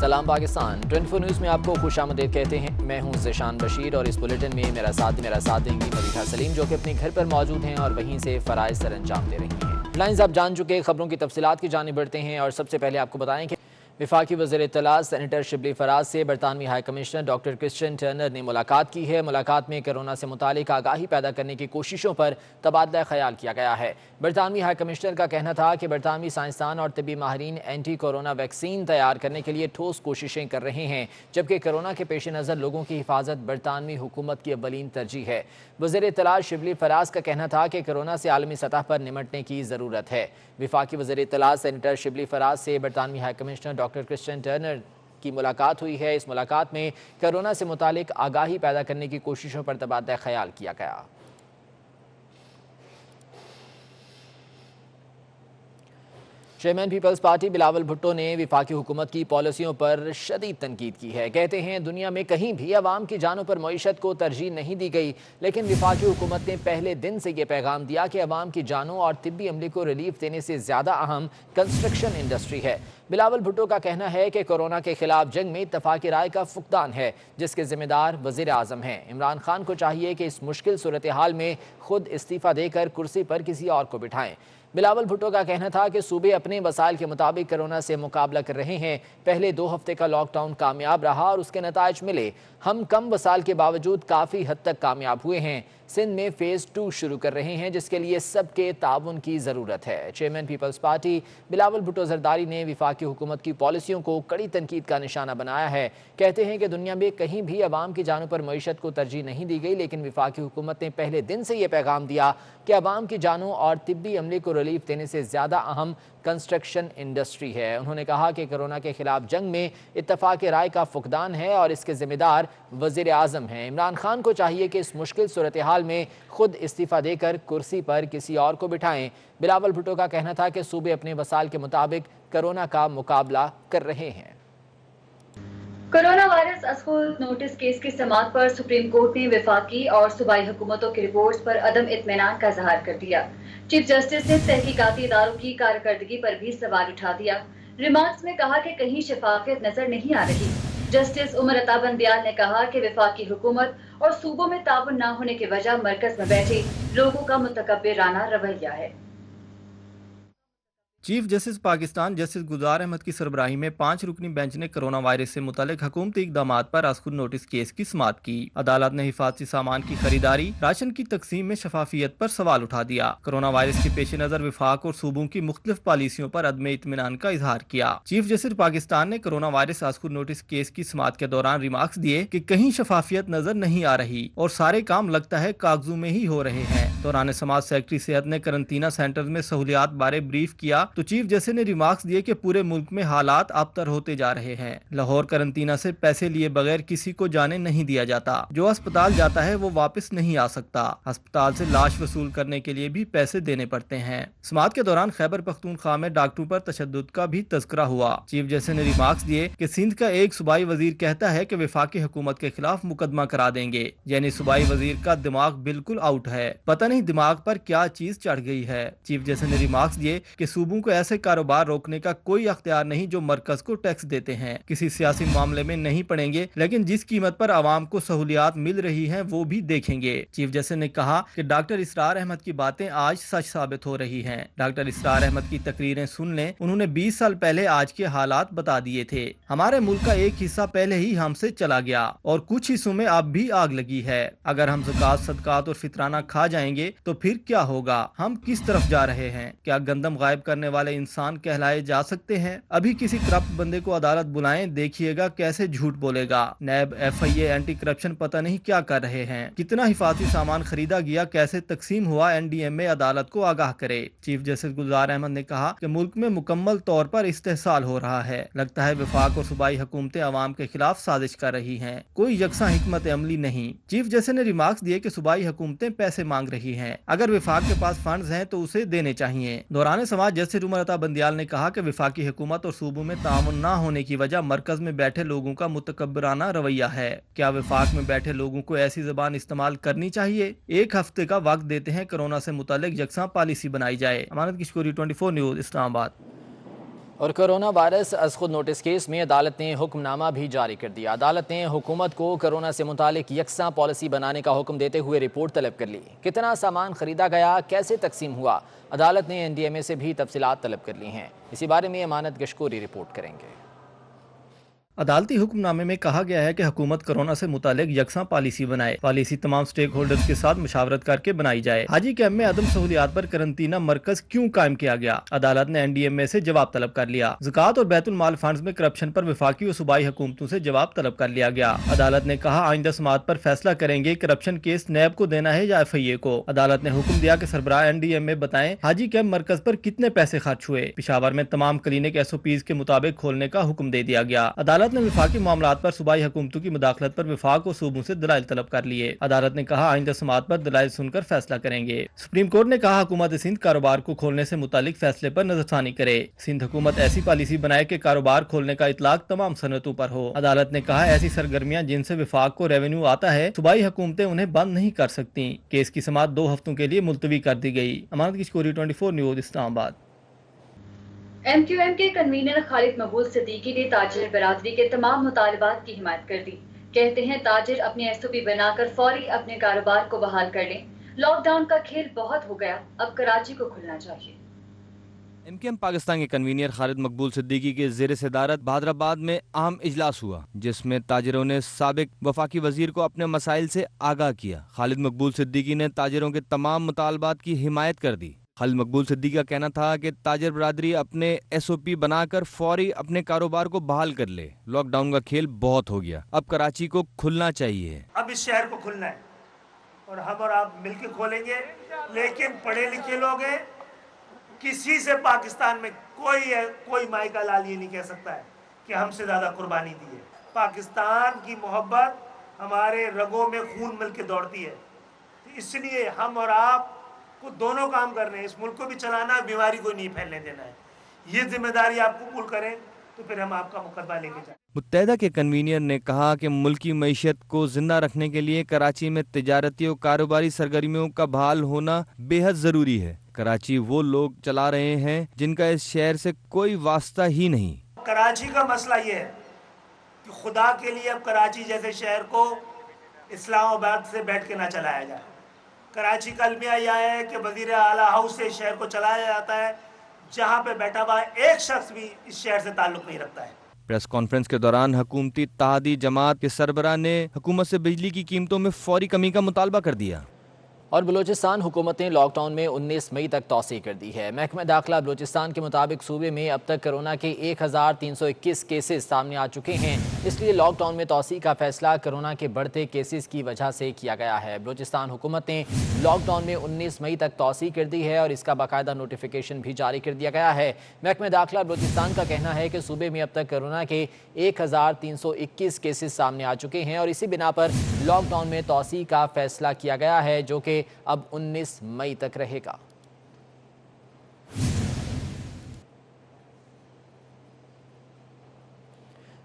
सलाम पाकिस्तान 24 न्यूज़ में आपको खुशामदीद कहते हैं। मैं हूं ज़िशान बशीर और इस बुलेटिन में मेरा साथ देंगी मलिका सलीम, जो कि अपने घर पर मौजूद हैं और वहीं से फ़राइज़ सर अंजाम दे रही हैं। हेडलाइंस आप जान चुके, खबरों की तफसीलात की जानिब बढ़ते हैं और सबसे पहले आपको बताएं कि वफाकी वज़ीर इत्तलात सेनेटर शिबली फराज से बरतानवी high commissioner doctor Christian Turner ने मुलाकात की है। मुलाकात में कोरोना से मुतालिक आगाही पैदा करने की कोशिशों पर तबादला ख्याल किया गया है। बरतानवी हाई कमिश्नर का कहना था कि बरतानवी साइंसदान और तिब्बी माहिरीन एंटी कोरोना वैक्सीन तैयार करने के लिए ठोस कोशिशें कर रहे हैं, जबकि कोरोना के पेश नज़र लोगों की हिफाजत बरतानवी हुकूमत की अव्वलीन तरजीह है। वज़ीर इत्तलात शिबली फराज का कहना था कि कोरोना से आलमी सतह पर निमटने की ज़रूरत है। वफाकी वज़ीर इत्तलात सेनेटर शिबली फराज से बरतानवी high commissioner doctor Christian Turner की मुलाकात हुई है। इस मुलाकात में कोरोना से मुतालिक आगाही पैदा करने की कोशिशों पर तबादला ख्याल किया गया। Chairman Peoples Party Bilawal Bhutto ने वफाकी हुकूमत की पॉलिसियों पर शदीद तनकीद की है। कहते हैं दुनिया में कहीं भी अवाम की जानों पर मईशत को तरजीह नहीं दी गई, लेकिन वफाकी हुकूमत ने पहले दिन से ये पैगाम दिया कि अवाम की जानों और तिब्बी अमले को रिलीफ देने से ज़्यादा अहम कंस्ट्रक्शन इंडस्ट्री है। बिलावल भुट्टो का कहना है कि कोरोना के खिलाफ जंग में इत्तफाक़ी राय का फुकदान है, जिसके जिम्मेदार वज़ीर आज़म हैं। इमरान खान को चाहिए कि इस मुश्किल सूरत हाल में खुद इस्तीफ़ा देकर कुर्सी पर किसी और को बिठाएं। बिलावल भुट्टो का कहना था कि सूबे अपने वसाइल के मुताबिक कोरोना से मुकाबला कर रहे हैं। पहले 2 हफ्ते का लॉकडाउन कामयाब रहा और उसके नताइज मिले। हम कम वसाइल के बावजूद काफ़ी हद तक कामयाब हुए हैं। सिंध में फ़ेज़ 2 शुरू कर रहे हैं, जिसके लिए सबके ताउन की ज़रूरत है। Chairman Peoples Party Bilawal Bhutto Zardari ने वफाकी हुकूमत की पॉलिसियों को कड़ी तनकीद का निशाना बनाया है। कहते हैं कि दुनिया में कहीं भी अवाम की जानों पर मईशत को तरजीह नहीं दी गई, लेकिन वफाकी हुकूमत ने पहले दिन से ये पैगाम दिया कि अवाम की जानों और तिब्बी अमले को रिलीफ देने से ज़्यादा अहम कंस्ट्रक्शन इंडस्ट्री है। उन्होंने कहा कि कोरोना के खिलाफ जंग में इत्तफाक़ राय का फुकदान है और इसके जिम्मेदार वज़ीर आज़म हैं। इमरान खान को चाहिए कि इस मुश्किल सूरत हाल में खुद इस्तीफ़ा देकर कुर्सी पर किसी और को बिठाएं। बिलावल भुट्टो का कहना था कि सूबे अपने वसाइल के मुताबिक कोरोना का मुकाबला कर रहे हैं। Corona virus school notice case की समाअत पर सुप्रीम कोर्ट ने वफाकी और सूबाई हुकूमतों की रिपोर्ट्स पर अदम इत्मीनान का इज़हार कर दिया। चीफ जस्टिस ने तहकीकाती इदारों की कारकर्दगी पर भी सवाल उठा दिया। रिमार्क्स में कहा कि कहीं शफाफियत नजर नहीं आ रही। जस्टिस उमर अता बंदियाल ने कहा कि वफाकी हुकूमत और सूबों में ताउन न होने की वजह मरकज में बैठे लोगों का मुतकब्बिराना रवैया है। चीफ जस्टिस पाकिस्तान जस्टिस गुलजार अहमद की सरबराही में 5 रुकनी बेंच ने कोरोना वायरस से मुतालिक हुकूमती इक़दामात पर अस्कुल नोटिस केस की समाअत की। अदालत ने हिफाजती सामान की खरीदारी, राशन की तकसीम में शफाफियत पर सवाल उठा दिया। कोरोना वायरस के पेश नज़र विफाक और सूबों की मुख्तलिफ पॉलिसियों पर अदम इत्मीनान का इजहार किया। चीफ जस्टिस पाकिस्तान ने corona virus school notice case की समाअत के दौरान रिमार्क्स दिए कि कहीं शफाफियत नजर नहीं आ रही और सारे काम लगता है कागजों में ही हो रहे हैं। दौरान समाज सेक्रेटरी सेहत ने करंतना सेंटर में सहूलियात बारे ब्रीफ किया तो चीफ जस्टिस ने रिमार्क्स दिए कि पूरे मुल्क में हालात अबतर होते जा रहे हैं। लाहौर करंतना से पैसे लिए बगैर किसी को जाने नहीं दिया जाता। जो अस्पताल जाता है वो वापस नहीं आ सकता। अस्पताल से लाश वसूल करने के लिए भी पैसे देने पड़ते हैं। समाअत के दौरान खैबर पख्तूनख्वा में डॉक्टरों पर तशद्दुद का भी तज़किरा हुआ। चीफ जस्टिस ने रिमार्क्स दिए कि सिंध का एक सूबाई वजीर कहता है कि वफाकी हुकूमत के खिलाफ मुकदमा करा देंगे, यानी सूबाई वजीर का दिमाग बिल्कुल आउट है। पता नहीं दिमाग पर क्या चीज चढ़ गई है। चीफ जस्टिस ने रिमार्क्स दिए कि सूबों को ऐसे कारोबार रोकने का कोई अख्तियार नहीं जो मरकज को टैक्स देते हैं। किसी सियासी मामले में नहीं पड़ेंगे, लेकिन जिस कीमत पर आवाम को सहूलियात मिल रही हैं वो भी देखेंगे। चीफ जस्टिस ने कहा कि डॉक्टर इसरार अहमद की बातें आज सच साबित हो रही हैं। डॉक्टर इसरार अहमद की तकरीरें सुन लें, उन्होंने 20 साल पहले आज के हालात बता दिए थे। हमारे मुल्क का एक हिस्सा पहले ही हमसे चला गया और कुछ हिस्सों में अब भी आग लगी है। अगर हम ज़कात, सदकात और फितराना खा जाएंगे तो फिर क्या होगा? हम किस तरफ जा रहे हैं? क्या गंदम गायब करने वाले इंसान कहलाए जा सकते हैं? अभी किसी करप्ट बंदे को अदालत बुलाएं, देखिएगा कैसे झूठ बोलेगा। नैब, FIA, एंटी करप्शन पता नहीं क्या कर रहे हैं। कितना हिफाजती सामान खरीदा गया, कैसे तकसीम हुआ, NDMA अदालत को आगाह करे। चीफ जस्टिस गुलजार अहमद ने कहा कि मुल्क में मुकम्मल तौर पर इस्तेहसाल हो रहा है। लगता है वफाक और सूबाई हुकूमतें अवाम के खिलाफ साजिश कर रही हैं। कोई यकसा हिकमत अमली नहीं। चीफ जस्टिस ने रिमार्क्स दिए कि सूबाई हुकूमतें पैसे मांग रही हैं। अगर विफाक के पास फंड्स हैं तो उसे देने चाहिए। दौरान समाज जस्टिस उमर अता बंदियाल ने कहा कि विफाकी हुकूमत और सूबों में ताउन न होने की वजह मरकज में बैठे लोगों का मुतकब्बराना रवैया है। क्या विफाक में बैठे लोगों को ऐसी जबान इस्तेमाल करनी चाहिए? 1 हफ्ते का वक्त देते हैं, कोरोना से मुतालिक यकसा पॉलिसी बनाई जाए। अमानत किशकोरी, 24 न्यूज़, इस्लामाबाद। और कोरोना वायरस अज खुद नोटिस केस में अदालत ने हुक्मनामा भी जारी कर दिया। अदालत ने हुकूमत को कोरोना से मुतालिक यकसा पॉलिसी बनाने का हुक्म देते हुए रिपोर्ट तलब कर ली। कितना सामान खरीदा गया, कैसे तकसीम हुआ, अदालत ने NDMA से भी तफसीलात तलब कर ली हैं। इसी बारे में अमानत गशकोरी रिपोर्ट करेंगे। अदालती हुक्मनामे में कहा गया है कि हुकूमत कोरोना से मुतालिक यकसा पॉलिसी बनाए। पॉलिसी तमाम स्टेक होल्डर्स के साथ मुशावरत करके बनाई जाए। हाजी कैंप में अदम सहूलियात पर करंतना मरकज क्यों कायम किया गया? अदालत ने NDMA से जवाब तलब कर लिया। ज़कात और बैतुल माल फंड्स में करप्शन पर वफाकी और सूबाई हुकूमतों से जवाब तलब कर लिया गया। अदालत ने कहा आइंदा समात पर फैसला करेंगे करप्शन केस नैब को देना है या FIA को। अदालत ने हुक्म दिया कि सरबराह NDMA बताएं हाजी कैंप मरकज पर कितने पैसे खर्च हुए। पिशावर में तमाम क्लिनिक SOPs के मुताबिक खोलने का हुक्म दे दिया गया। अदालत ने वफाकी मामलात पर सूबाई हुकूमतों की मुदाखलत पर वफाक और सूबों से दलाइल तलब कर लिए। अदालत ने कहा आइंदा समात पर दलाइल सुनकर फैसला करेंगे। सुप्रीम कोर्ट ने कहा हुकूमत सिंध कारोबार को खोलने से मुतालिक फैसले पर नजरसानी करे। सिंध हुकूमत ऐसी पॉलिसी बनाए कि कारोबार खोलने का इतलाक तमाम सनतों पर हो। अदालत ने कहा ऐसी सरगर्मियां जिनसे वफाक को रेवेन्यू आता है सूबाई हुकूमतें उन्हें बंद नहीं कर सकती। केस की समात 2 हफ्तों के लिए मुलतवी कर दी गई। अमानत गशकोरी 24 न्यूज़ इस्लामाबाद। MQM के कन्वीनर खालिद मकबूल सिद्दीकी ने ताजिर बरादरी के तमाम मुतालबात की हिमायत कर दी। कहते हैं ताजिर अपनी SOP बनाकर फौरी अपने कारोबार को बहाल कर लें। लॉकडाउन का खेल बहुत हो गया, अब कराची को खुलना चाहिए। MQM पाकिस्तान के कन्वीनर खालिद मकबूल सिद्दीकी के ज़ेर सदारत हैदराबाद में अहम इजलास हुआ, जिसमें ताजिरों ने साबिक वफाकी वजीर को अपने मसाइल से आगाह किया। खालिद मकबूल सिद्दीकी ने ताजिरों के तमाम मुतालबात की हिमायत कर दी। खालिद मकबूल सिद्दीकी का कहना था कि ताजिर बरादरी अपने SOP बनाकर फौरी अपने कारोबार को बहाल कर ले। लॉकडाउन का खेल बहुत हो गया, अब कराची को खुलना चाहिए। अब इस शहर को खुलना है और हम और आप मिलकर खोलेंगे, लेकिन पढ़े लिखे लोग हैं। किसी से पाकिस्तान में कोई माई का लाल ये नहीं कह सकता है कि हमसे ज़्यादा कुर्बानी दी है। पाकिस्तान की मोहब्बत हमारे रगों में खून मिल के दौड़ती है, इसलिए हम और आप को दोनों काम करने हैं। इस मुल्क को भी चलाना है, बीमारी को नहीं फैलने देना है। ये जिम्मेदारी आप कबूल करें तो फिर हम आपका मुकदमा लेके जाएं। मुत्तहदा के कन्वीनर ने कहा कि मुल्की मईशत को जिंदा रखने के लिए कराची में तिजारती और कारोबारी सरगर्मियों का बहाल होना बेहद ज़रूरी है। कराची वो लोग चला रहे हैं जिनका इस शहर से कोई वास्ता ही नहीं। कराची का मसला ये है कि खुदा के लिए अब कराची जैसे शहर को इस्लामाबाद से बैठ के ना चलाया जाए। कराची का अलमिया यह है कि वजीर आला हाउस से शहर को चलाया जाता है, जहाँ पे बैठा हुआ एक शख्स भी इस शहर से ताल्लुक नहीं रखता है। प्रेस कॉन्फ्रेंस के दौरान हुकूमती इत्तेहादी जमात के सरबराह ने हुकूमत से बिजली की कीमतों में फौरी कमी का मुतालबा कर दिया। और बलूचिस्तान हुकूमत ने लॉकडाउन में 19 मई तक तौसी कर दी है। महकमा दाखिला बलूचिस्तान के मुताबिक सूबे में अब तक कोरोना के 1321 केसेस सामने आ चुके हैं। इसलिए लॉकडाउन में तौसी का फैसला कोरोना के बढ़ते केसेस की वजह से किया गया है। बलूचिस्तान हुकूमत ने लॉकडाउन में 19 मई तक तौसी कर दी है और इसका बाकायदा नोटिफिकेशन भी जारी कर दिया गया है। महकमा दाखिला बलूचिस्तान का कहना है कि सूबे में अब तक कोरोना के 1321 केसेस सामने आ चुके हैं और इसी बिना पर लॉकडाउन में तौसी का फैसला किया गया है, जो कि अब 19 मई तक रहेगा।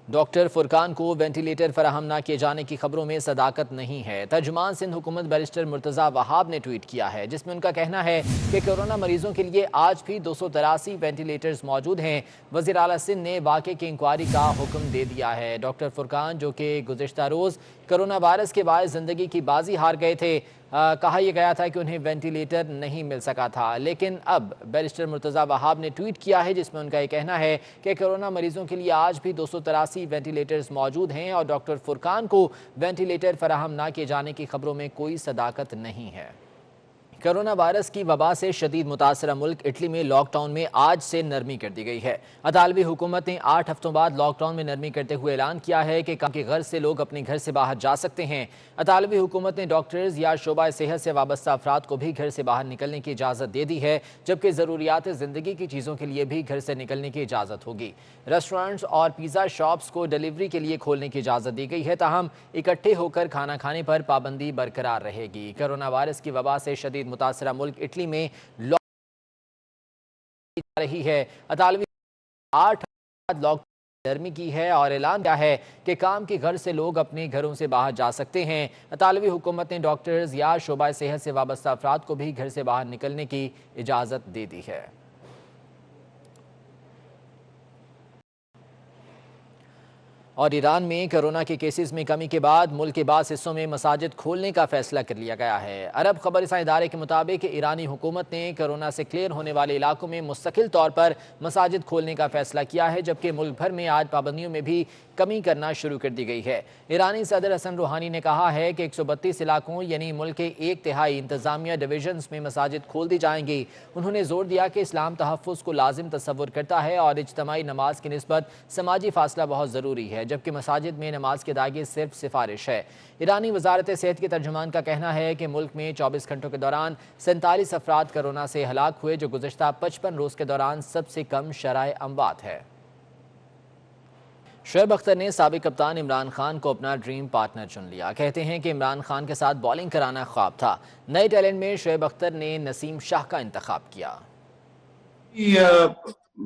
डॉक्टर फुरकान को वेंटिलेटर फराहम न किए जाने की खबरों में सदाकत नहीं है। तर्जुमान सिंध हुकूमत बैरिस्टर मुर्तज़ा वहाब ने ट्वीट किया है, जिसमें उनका कहना है कि कोरोना मरीजों के लिए आज भी 283 वेंटिलेटर्स मौजूद हैं। वज़ीर आला सिंध ने वाक़े की इंक्वायरी का हुक्म दे दिया है। डॉक्टर फुरकान, जो कि गुज़िश्ता रोज़ कोरोना वायरस के बायस ज़िंदगी की बाजी हार गए थे, कहा यह गया था कि उन्हें वेंटिलेटर नहीं मिल सका था, लेकिन अब बैरिस्टर मुर्तज़ा वहाब ने ट्वीट किया है, जिसमें उनका यह कहना है कि कोरोना मरीजों के लिए आज भी 283 वेंटिलेटर्स मौजूद हैं और डॉक्टर फुरकान को वेंटिलेटर फराहम न किए जाने की खबरों में कोई सदाकत नहीं है। कोरोना वायरस की वबा से शदीद मुतासरा मुल्क इटली में लॉकडाउन में आज से नरमी कर दी गई है। अतालवी हुकूमत ने 8 हफ्तों बाद लॉकडाउन में नरमी करते हुए ऐलान किया है कि काम के गर्ज से लोग अपने घर से बाहर जा सकते हैं। अतालवी हुकूमत ने डॉक्टर्स या शोबा सेहत से वाबस्ता अफराद को भी घर से बाहर निकलने की इजाज़त दे दी है, जबकि ज़रूरियात ज़िंदगी की चीज़ों के लिए भी घर से निकलने की इजाज़त होगी। रेस्टोरेंट्स और पिज़्ज़ा शॉप्स को डिलीवरी के लिए खोलने की इजाज़त दी गई है, ताहम इकट्ठे होकर खाना खाने पर पाबंदी बरकरार रहेगी। कोरोना वायरस की वबा से शदीद मुतासरा मुल्क इटली में लॉकडाउन जा रही है। अतालवी 8 लॉकडाउन नरमी की है और ऐलान किया है कि काम के घर से लोग अपने घरों से बाहर जा सकते हैं। अतालवी हुकूमत ने डॉक्टर्स या शोबा सेहत से वाबस्ता अफराद को भी घर से बाहर निकलने की इजाज़त दे दी है। और ईरान में कोरोना के केसेस में कमी के बाद मुल्क के बाद हिस्सों में मसाजिद खोलने का फैसला कर लिया गया है। अरब खबरसां इदारे के मुताबिक ईरानी हुकूमत ने कोरोना से क्लियर होने वाले इलाकों में मुस्तकिल तौर पर मसाजिद खोलने का फैसला किया है, जबकि मुल्क भर में आज पाबंदियों में भी कमी करना शुरू कर दी गई है। ईरानी सदर हसन रूहानी ने कहा है कि 132 इलाकों यानी मुल्क के 1/3 इंतजामिया डिवीजन्स में मसाजिद खोल दी जाएंगी। उन्होंने जोर दिया कि इस्लाम तहफ़्फ़ुज़ को लाजिम तस्वुर करता है और इज्तमाई नमाज की निस्बत समाजी फासला बहुत ज़रूरी है, जबकि मसाजिद में नमाज की अदायगी सिर्फ सिफारिश है। ईरानी वजारत सेहत के तर्जुमान का कहना है कि मुल्क में 24 घंटों के दौरान 47 अफराद कोरोना से हलाक हुए, जो गुज़श्ता 55 रोज़ के दौरान सबसे कम शरह अमवात है। शोएब अख्तर ने साबिक कप्तान इमरान खान को अपना ड्रीम पार्टनर चुन लिया। कहते हैं कि इमरान खान के साथ बॉलिंग कराना ख्वाब था। नए टैलेंट में शोएब अख्तर ने नसीम शाह का इंतखाब किया।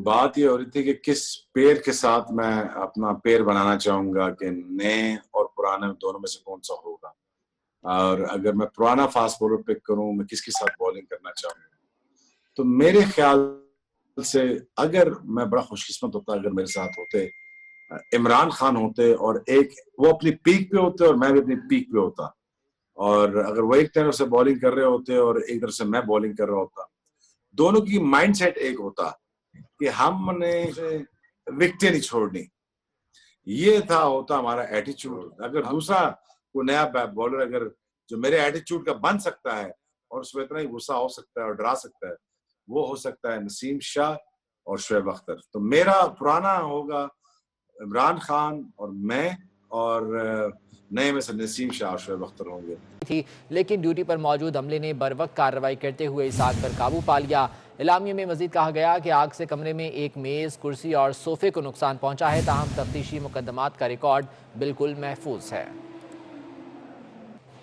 बात ये हो रही थी कि किस पेयर के साथ मैं अपना पेयर बनाना चाहूंगा, कि नए और पुराने दोनों में से कौन सा होगा, और अगर मैं पुराना फास्ट बॉलर पिक करूं, मैं किसके साथ बॉलिंग करना चाहूंगा। तो मेरे ख्याल से अगर मैं बड़ा खुशकिस्मत होता अगर मेरे साथ होते इमरान खान होते, और एक वो अपनी पीक पे होते और मैं भी अपनी पीक पे होता, और अगर वो एक तरफ से बॉलिंग कर रहे होते और एक तरफ से मैं बॉलिंग कर रहा होता, दोनों की माइंडसेट एक होता कि हमने विकेटें नहीं छोड़नी। ये होता हमारा एटीट्यूड। अगर दूसरा कोई नया बॉलर अगर जो मेरे एटीट्यूड का बन सकता है और उसमें इतना ही गुस्सा हो सकता है और डरा सकता है, वो हो सकता है नसीम शाह और शोएब अख्तर। तो मेरा पुराना होगा इमरान खान और मैं, और नए में से नसीम शाह और शोएब अख्तर होंगे थी, लेकिन ड्यूटी पर मौजूद अमले ने बरवक्त कार्रवाई करते हुए इस आग पर काबू पा लिया। इलामिया में मजीद कहा गया कि आग से कमरे में एक मेज़, कुर्सी और सोफे को नुकसान पहुंचा है, ताहम तफ्तीशी मुकदमात का रिकॉर्ड बिल्कुल महफूज है।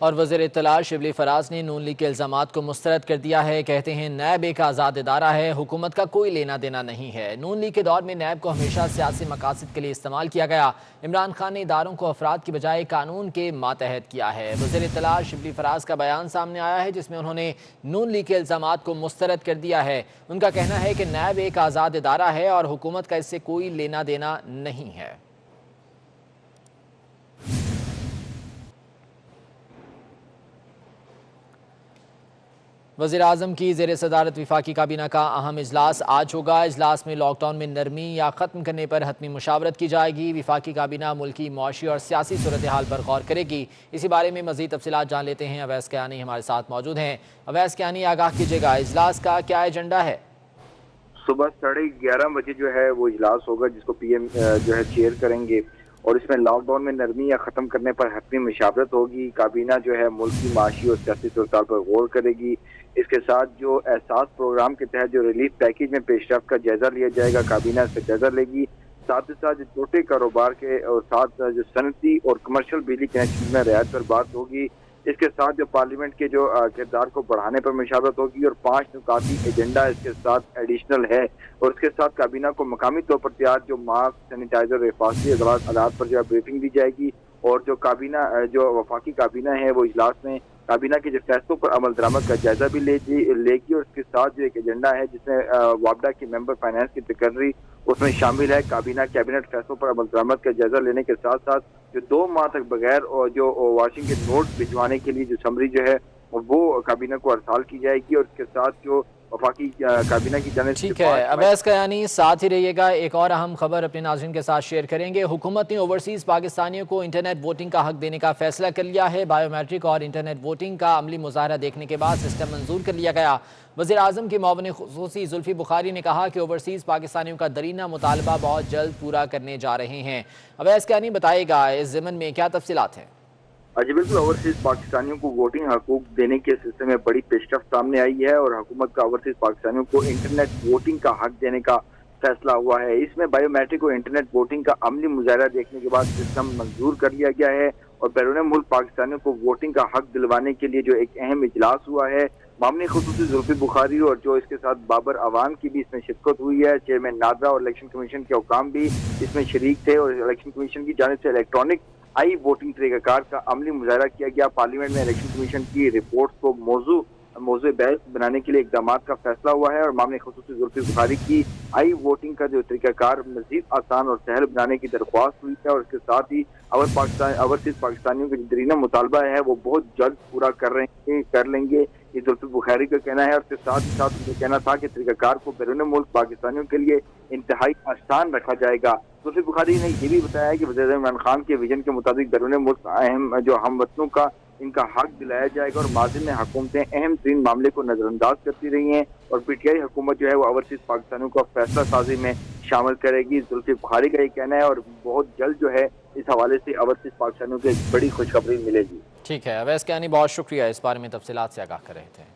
और वज़ीर इत्तला शिबली फराज ने नून लीग के इल्ज़ामात को मुस्तरद कर दिया है। कहते हैं नैब एक आज़ाद इदारा है, हुकूमत का कोई लेना देना नहीं है। नून लीग के दौर में नैब को हमेशा सियासी मकासद के लिए इस्तेमाल किया गया। इमरान खान ने इदारों को अफराद की बजाय कानून के मातहत किया है। वज़ीर इत्तला शिबली फराज का बयान सामने आया है, जिसमें उन्होंने नून लीग के इल्ज़ामात को मुस्तरद कर दिया है। उनका कहना है कि नैब एक आज़ाद इदारा है और हुकूमत का इससे कोई लेना देना नहीं है। वज़ीर आज़म की ज़ेर सदारत वफाकी काबीना का अहम इजलास आज होगा। इजलास में लॉकडाउन में नरमी या ख़त्म करने पर हतमी मुशावरत की जाएगी। वफाकी काबीना मुल्की मौशी और सियासी सूरत हाल पर गौर करेगी। इसी बारे में मज़ीद तफसीलात जान लेते हैं। अवैस कियानी हमारे साथ मौजूद हैं। अवैस कियानी, आगाह कीजिएगा, इजलास का क्या एजेंडा है? सुबह 11:30 बजे जो है वो इजलास होगा, जिसको पीएम जो है चेयर करेंगे, और इसमें लॉकडाउन में नरमी या ख़त्म करने पर हतमी मुशावरत होगी। काबीना जो है मुल्क की माशी और सियासी सूरत पर गौर करेगी। इसके साथ जो एहसास प्रोग्राम के तहत जो रिलीफ पैकेज में पेशरफ्त का जायजा लिया जाएगा, काबीना इसका जायजा लेगी। साथ ही साथ जो छोटे कारोबार के और साथ जो सनती और कमर्शियल बिजली कनेक्शन में रियायत पर बात होगी। इसके साथ जो पार्लियामेंट के जो किरदार को बढ़ाने पर मुशावरत होगी, और 5 नुकाती एजेंडा इसके साथ एडिशनल है। और इसके साथ काबीना को मकामी तौर पर तैयार जो मास्क, सैनिटाइजर, हिफाजती आलात पर जो ब्रीफिंग दी जाएगी। और जो काबीना जो वफाकी काबीना है वो इजलास में काबीना के जो फैसलों पर अमल दरामद का जायजा भी लेगी। और इसके साथ जो एक एजेंडा है जिसमें वापडा की मेंबर फाइनेंस की तकर्री उसमें शामिल है। काबीना कैबिनेट फैसलों पर अमल दरामद का जायजा लेने के साथ साथ जो 2 माह तक बगैर और जो वॉशिंग के नोट भिजवाने के लिए जो समरी जो है वो काबीना को अरसाल की जाएगी। और इसके साथ जो वफाकी काबीना की जाने ठीक है अवैस कियानी, साथ ही रहिएगा। एक और अहम खबर अपने नाज़रीन के साथ शेयर करेंगे। हुकूमत ने ओवरसीज़ पाकिस्तानियों को इंटरनेट वोटिंग का हक देने का फैसला कर लिया है। बायोमेट्रिक और इंटरनेट वोटिंग का अमली मुजाहरा देखने के बाद सिस्टम मंजूर कर लिया गया। वज़ीर आज़म के मुआविन ख़ुसूसी जुल्फ़ी बुखारी ने कहा कि ओवरसीज़ पाकिस्तानियों का दरीना मुतालबा बहुत जल्द पूरा करने जा रहे हैं। अवैस कियानी बताएगा, इस ज़मन में क्या तफसीलात हैं? जी बिल्कुल, ओवरसीज पाकिस्तानियों को वोटिंग हकूक देने के सिलसिले में बड़ी पेशरफ्त सामने आई है, और हुकूमत का ओवरसीज पाकिस्तानियों को इंटरनेट वोटिंग का हक देने का फैसला हुआ है। इसमें बायोमेट्रिक और इंटरनेट वोटिंग का अमली मुजाहरा देखने के बाद सिस्टम मंजूर कर लिया गया है। और बैरून मुल्क पाकिस्तानियों को वोटिंग का हक दिलवाने के लिए जो एक अहम इजलास हुआ है, मामले ख़ुसूसी जुल्फ़ी बुखारी और जो इसके साथ बाबर अवान की भी इसमें शिरकत हुई है। चेयरमैन नादरा और इलेक्शन कमीशन के हुकाम भी इसमें शरीक थे, और इलेक्शन कमीशन की जानिब से इलेक्ट्रॉनिक वोटिंग तरीक़ाकार का अमली मुजाहरा किया गया। पार्लियामेंट में इलेक्शन कमीशन की रिपोर्ट को मौजू मौजूद बहस बनाने के लिए इकदाम का फैसला हुआ है और मामले खुसूसी जुल्फिकार बुखारी की आई वोटिंग का जो तरीकाकार मजीद आसान और सहल बनाने की दरख्वास्त हुई है और इसके साथ ही ओवरसीज पाकिस्तानियों का दरीना मुतालबा है वो बहुत जल्द पूरा कर लेंगे, ये जुल्फिकार बुखारी का कहना है। और इसके साथ ही साथ उनका कहना था कि तरीकाकार को बैरून मुल्क पाकिस्तानियों के लिए इंतहाई आसान रखा जाएगा। जुल्फिकार बुखारी ने यह भी बताया कि वज़ीर इमरान खान के विजन के मुताबिक बैरून मुल्क अहम जो हमवतनों का इनका हक दिलाया जाएगा और माजी में हुकूमतें अहम तरीन मामले को नजरअंदाज करती रही हैं और पीटीआई हुकूमत जो है वो ओवरसीज पाकिस्तानियों को फैसला साजी में शामिल करेगी। जुल्फिकार बुखारी का ये कहना है और बहुत जल्द जो है इस हवाले से ओवरसीज पाकिस्तानियों को एक बड़ी खुशखबरी मिलेगी। ठीक है अवैस कियानी, बहुत शुक्रिया इस बारे में तफसीलात से आगाह कर रहे थे।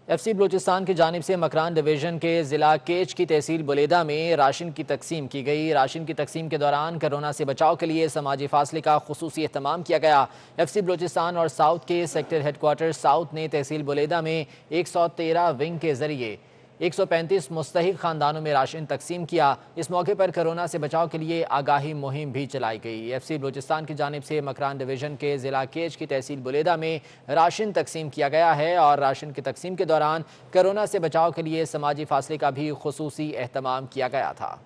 FC बलूचिस्तान की जानिब से मकरान डिवीज़न के ज़िला केच की तहसील बुलेदा में राशन की तकसीम की गई। राशन की तकसीम के दौरान कोरोना से बचाव के लिए समाजी फासले का खुसूसी एहतमाम किया गया। FC बलूचिस्तान और साउथ के सेक्टर हेडक्वार्टर साउथ ने तहसील बुलेदा में 113 विंग के जरिए 135 मुस्तहिक खानदानों में राशन तकसीम किया। इस मौके पर कोरोना से बचाव के लिए आगाही मुहिम भी चलाई गई। FC बलूचिस्तान की जानिब से मकरान डिवीज़न के ज़िला केच की तहसील बुलेदा में राशन तकसीम किया गया है और राशन की तकसीम के दौरान कोरोना से बचाव के लिए समाजी फासले का भी खुसूसी एहतमाम किया गया था।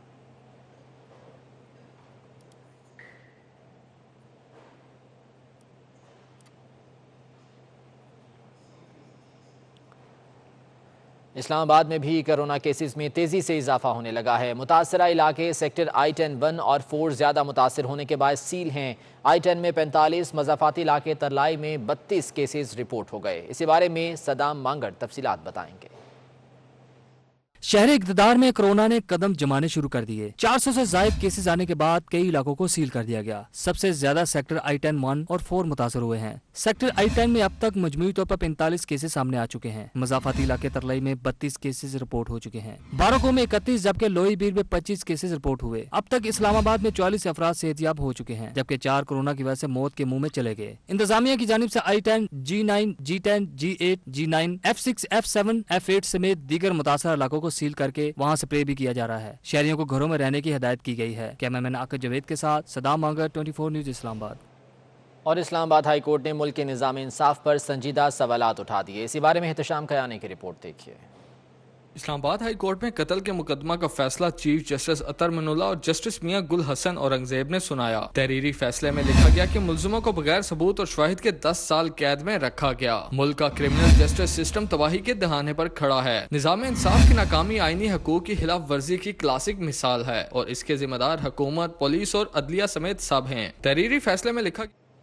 इस्लामाबाद में भी कोरोना केसेस में तेज़ी से इजाफा होने लगा है। मुतासरा इलाके सेक्टर I-10, 1 और 4 ज़्यादा मुतासर होने के बाद सील हैं। I-10 में 45, मज़ाफ़ाती इलाके तरलाई में 32 केसेस रिपोर्ट हो गए। इसी बारे में सदाम मांगड़ तफसीलात बताएंगे। शहरी इक़्तिदार में कोरोना ने कदम जमाने शुरू कर दिए। 400 से ज़ायद केसेस आने के बाद कई इलाकों को सील कर दिया गया। सबसे ज्यादा सेक्टर I-10, 1 और 4 मुतासर हुए हैं। सेक्टर I-10 में अब तक मजमूई तौर पर 45 केसेस सामने आ चुके हैं। मज़ाफ़ाती इलाके तरलाई में 32 केसेस रिपोर्ट हो चुके हैं। बारको में 31 जबकि लोई बीर में 25 केसेस रिपोर्ट हुए। अब तक इस्लामाबाद में 44 अफराद सेहतियाब हो चुके हैं जबकि 4 कोरोना की वजह से मौत के मुंह में चले गए। इंतजामिया की जानिब से I-10, G9, G10, G8, G9, F6, F7, F8 समेत दीगर मुतासर इलाकों को सील करके वहाँ स्प्रे भी किया जा रहा है। शहरियों को घरों में रहने की हिदायत की गई है। कैमरामैन आकिब जावेद के साथ सदाम मांगर, 24 न्यूज़ इस्लामाबाद। और इस्लामाबाद हाई कोर्ट ने मुल्क के निज़ाम इंसाफ पर संजीदा सवालात उठा दिए। इसी बारे में एहतशाम कयानी की रिपोर्ट देखिए। इस्लामाबाद हाई कोर्ट में कत्ल के मुकदमा का फैसला चीफ जस्टिस अतर मनुल्लाह और जस्टिस मियां गुल हसन औरंगजेब ने सुनाया। तहरीरी फैसले में लिखा गया कि मुल्जिमों को बगैर सबूत और शवाहिद के 10 साल कैद में रखा गया। मुल्क का क्रिमिनल जस्टिस सिस्टम तबाही के दहाने पर खड़ा है। निज़ाम इंसाफ की नाकामी आईनी हकूक की खिलाफ वर्जी की क्लासिक मिसाल है और इसके जिम्मेदार हुकूमत, पुलिस और अदलिया समेत सब हैं। तहरीरी फैसले में लिखा